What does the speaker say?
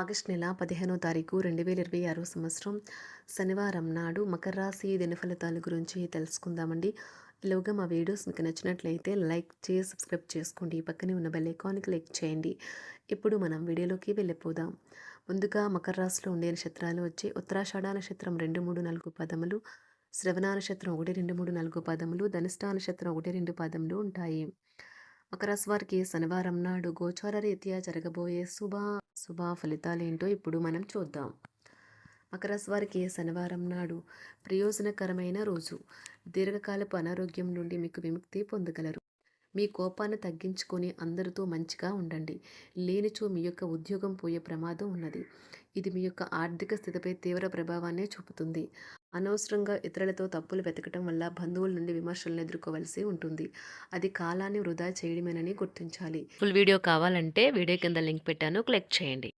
August నెల 15వ తారీఖు 2026 సంవత్సరం శనివారం నాడు మకర రాశి దినఫలితాల గురించి తెలుసుకుందామండి. ఈలోగా మా వీడియోస్ మీకు నచ్చినట్లయితే లైక్ చేసి సబ్స్క్రైబ్ చేసుకోండి. పక్కనే ఉన్న బెల్ ఐకాన్ని క్లిక్ చేయండి. ఇప్పుడు మనం వీడియోలోకి వెళ్ళిపోదాం. ముందుగా మకర రాశిలో ఉండే నక్షత్రాలు వచ్చి ఉత్తరాషాఢ నక్షత్రం 2, 3, 4 పదములు, శ్రవణ నక్షత్రం 1, 2, 3, 4 పదములు, ధనిష్ట నక్షత్రం 1, 2 పదములు ఉంటాయి. మకర రాశి వారికి శనివారం నాడు గోచార రీత్యా జరగబోయే శుభ ఫలితాలేంటో ఇప్పుడు మనం చూద్దాం. మకర రాశి వారికి శనివారం నాడు ప్రయోజనకరమైన రోజు. దీర్ఘకాలపు అనారోగ్యం నుండి మీకు విముక్తి పొందగలరు. మీ కోపాన్ని తగ్గించుకొని అందరితో మంచిగా ఉండండి. లేనిచో మీ యొక్క ఉద్యోగం పోయే ప్రమాదం ఉన్నది. ఇది మీ యొక్క ఆర్థిక స్థితిపై తీవ్ర ప్రభావాన్ని చూపుతుంది. అనవసరంగా ఇతరులతో తప్పులు వెతకటం వల్ల బంధువుల నుండి విమర్శలను ఎదుర్కోవలసి ఉంటుంది. అది కాలాన్ని వృధా చేయడమేనని గుర్తించాలి. ఫుల్ వీడియో కావాలంటే వీడియో కింద లింక్ పెట్టాను, క్లిక్ చేయండి.